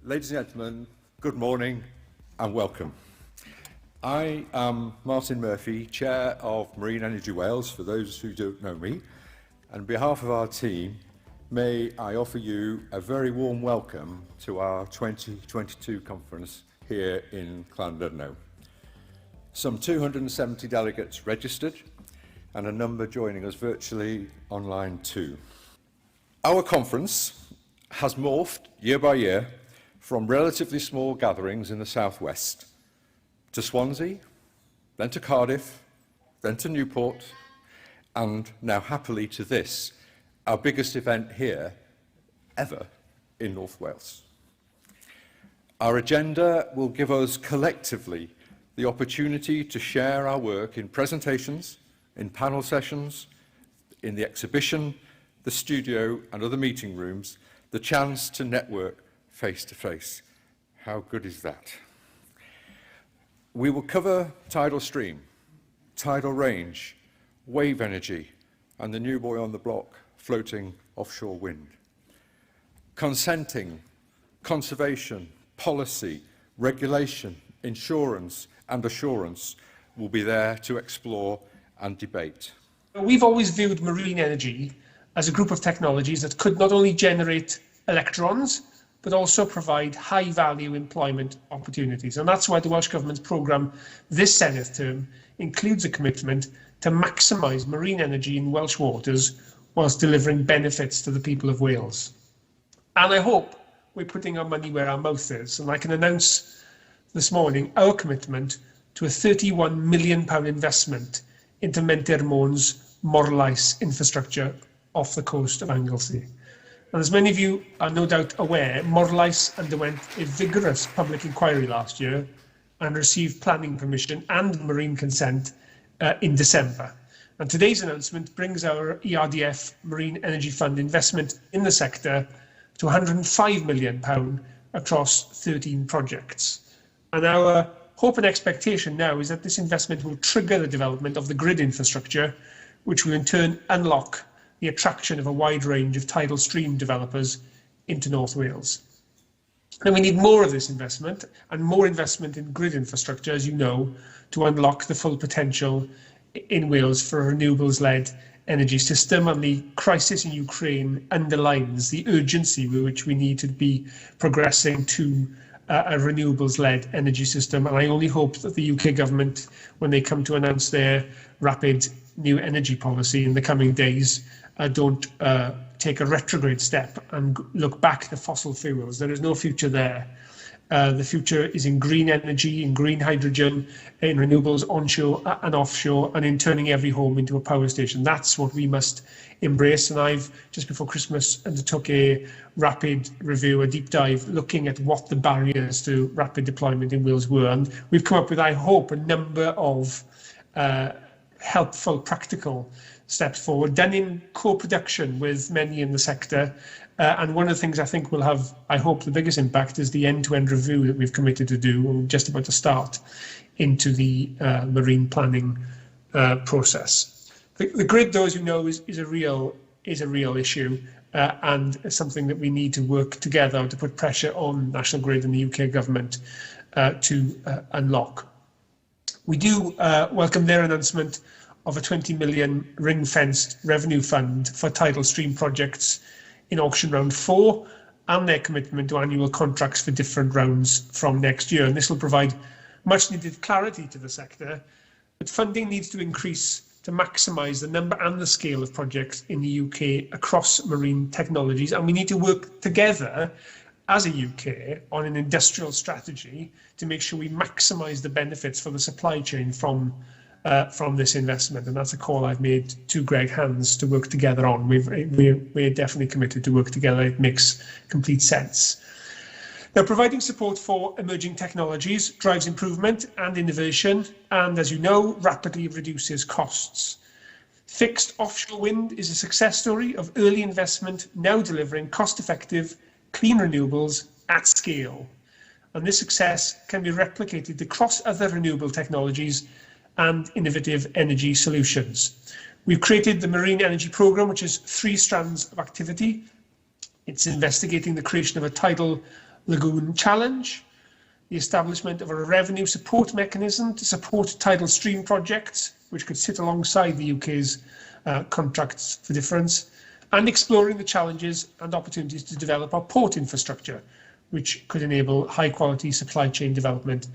Ladies and gentlemen, good morning and welcome. I am Martin Murphy, Chair of Marine Energy Wales, for those who don't know me. And on behalf of our team, may I offer you a very warm welcome to our 2022 conference here in Llandudno. Some 270 delegates registered and a number joining us virtually online too. Our conference has morphed year by year from relatively small gatherings in the southwest to Swansea, then to Cardiff, then to Newport, and now happily to this, our biggest event here ever in North Wales. Our agenda will give us collectively the opportunity to share our work in presentations, in panel sessions, in the exhibition, the studio and other meeting rooms, the chance to network face to face. How good is that? We will cover tidal stream, tidal range, wave energy, and the new boy on the block, floating offshore wind. Consenting, conservation, policy, regulation, insurance, and assurance will be there to explore and debate. We've always viewed marine energy as a group of technologies that could not only generate electrons, but also provide high-value employment opportunities. And that's why the Welsh Government's programme this Senedd term includes a commitment to maximise marine energy in Welsh waters whilst delivering benefits to the people of Wales. And I hope we're putting our money where our mouth is. And I can announce this morning our commitment to a £31 million investment into Menter Mons Morlais infrastructure off the coast of Anglesey. And as many of you are no doubt aware, Morlais underwent a vigorous public inquiry last year and received planning permission and marine consent in December. And today's announcement brings our ERDF Marine Energy Fund investment in the sector to £105 million across 13 projects. And our hope and expectation now is that this investment will trigger the development of the grid infrastructure, which will in turn unlock the attraction of a wide range of tidal stream developers into North Wales. And we need more of this investment and more investment in grid infrastructure, as you know, to unlock the full potential in Wales for a renewables-led energy system. And the crisis in Ukraine underlines the urgency with which we need to be progressing to a renewables-led energy system. And I only hope that the UK government, when they come to announce their rapid new energy policy in the coming days, don't take a retrograde step and look back to fossil fuels. There is no future there. The future is in green energy, in green hydrogen, in renewables onshore and offshore, and in turning every home into a power station. That's what we must embrace. And I've, just before Christmas, undertook a rapid review, a deep dive, looking at what the barriers to rapid deployment in Wales were. And we've come up with, I hope, a number of helpful, practical steps forward, done in co-production with many in the sector. And one of the things I think will have, I hope, the biggest impact is the end-to-end review that we've committed to do. We're just about to start into the marine planning process. The grid, though, as you know, is a real issue and something that we need to work together to put pressure on National Grid and the UK government to unlock. We do welcome their announcement of a 20 million ring-fenced revenue fund for tidal stream projects in auction round 4 and their commitment to annual contracts for different rounds from next year. And this will provide much needed clarity to the sector, but funding needs to increase to maximise the number and the scale of projects in the UK across marine technologies. And we need to work together as a UK on an industrial strategy to make sure we maximise the benefits for the supply chain from this investment. And that's a call I've made to Greg Hands to work together on. We're definitely committed to work together. It makes complete sense. Now, providing support for emerging technologies drives improvement and innovation, and as you know, rapidly reduces costs. Fixed offshore wind is a success story of early investment, now delivering cost-effective, clean renewables at scale. And this success can be replicated across other renewable technologies and innovative energy solutions. We've created the Marine Energy Programme, which is 3 strands of activity. It's investigating the creation of a tidal lagoon challenge, the establishment of a revenue support mechanism to support tidal stream projects, which could sit alongside the UK's contracts for difference, and exploring the challenges and opportunities to develop our port infrastructure, which could enable high quality supply chain development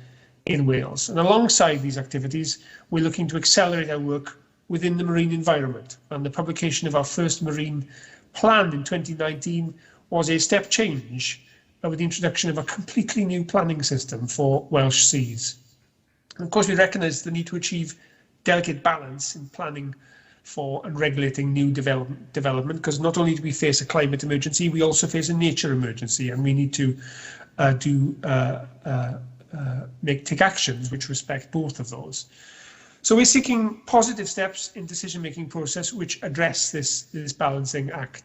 in Wales. And alongside these activities, we're looking to accelerate our work within the marine environment, and the publication of our first marine plan in 2019 was a step change with the introduction of a completely new planning system for Welsh seas. And of course, we recognise the need to achieve delicate balance in planning for and regulating new development, because not only do we face a climate emergency, we also face a nature emergency, and we need to take actions which respect both of those. So we're seeking positive steps in decision-making process which address this balancing act.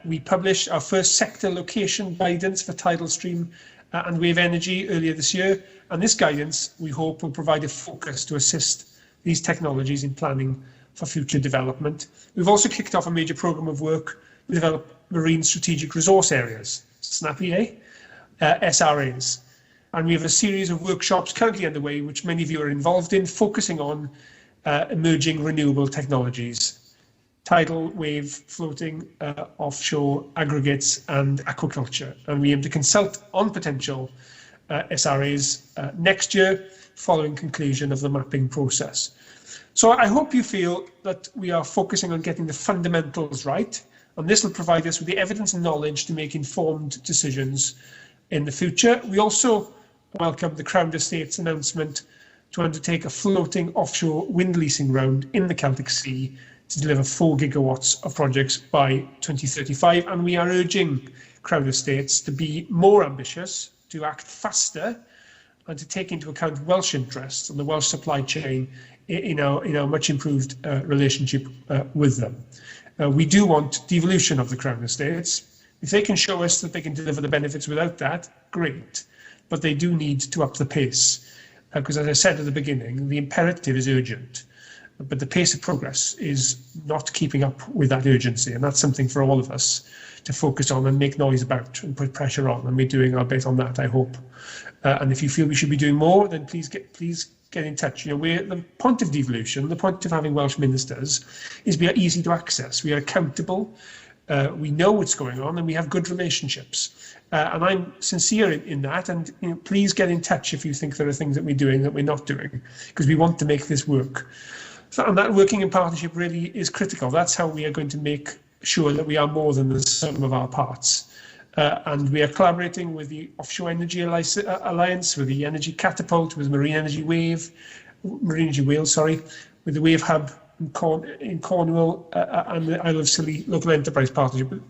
We published our first sector location guidance for tidal stream and wave energy earlier this year, and this guidance, we hope, will provide a focus to assist these technologies in planning for future development. We've also kicked off a major programme of work to develop marine strategic resource areas, SNAP-EA, SRAs. And we have a series of workshops currently underway, which many of you are involved in, focusing on emerging renewable technologies, tidal, wave, floating, offshore, aggregates, and aquaculture. And we aim to consult on potential SRAs next year, following conclusion of the mapping process. So I hope you feel that we are focusing on getting the fundamentals right, and this will provide us with the evidence and knowledge to make informed decisions in the future. We also welcome the Crown Estate's announcement to undertake a floating offshore wind leasing round in the Celtic Sea to deliver 4 gigawatts of projects by 2035. And we are urging Crown Estates to be more ambitious, to act faster, and to take into account Welsh interests and the Welsh supply chain in our much improved relationship with them. We do want devolution of the Crown Estates. If they can show us that they can deliver the benefits without that, great. But they do need to up the pace, because as I said at the beginning, the imperative is urgent, but the pace of progress is not keeping up with that urgency, and that's something for all of us to focus on and make noise about and put pressure on, and we're doing our bit on that, I hope. And if you feel we should be doing more, then please get in touch. The point of devolution, the point of having Welsh ministers, is we are easy to access, we are accountable, we know what's going on, and we have good relationships. And I'm sincere in that, and please get in touch if you think there are things that we're doing that we're not doing, because we want to make this work. And that working in partnership really is critical. That's how we are going to make sure that we are more than the sum of our parts. And we are collaborating with the Offshore Energy Alliance, with the Energy Catapult, with Marine Energy Wales, with the Wave Hub in Cornwall, and the Isle of Scilly Local Enterprise Partnership.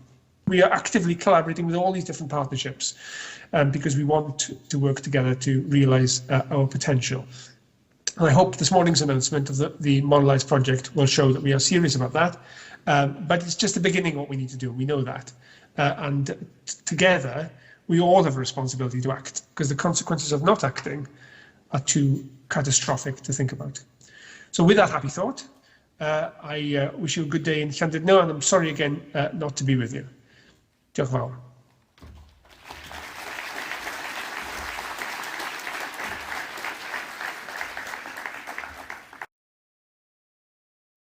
We are actively collaborating with all these different partnerships because we want to work together to realise our potential. And I hope this morning's announcement of the Modernise project will show that we are serious about that. But it's just the beginning of what we need to do. We know that. And together, we all have a responsibility to act, because the consequences of not acting are too catastrophic to think about. So with that happy thought, I wish you a good day in Llandudno, and I'm sorry again not to be with you. Diolch yn fawr.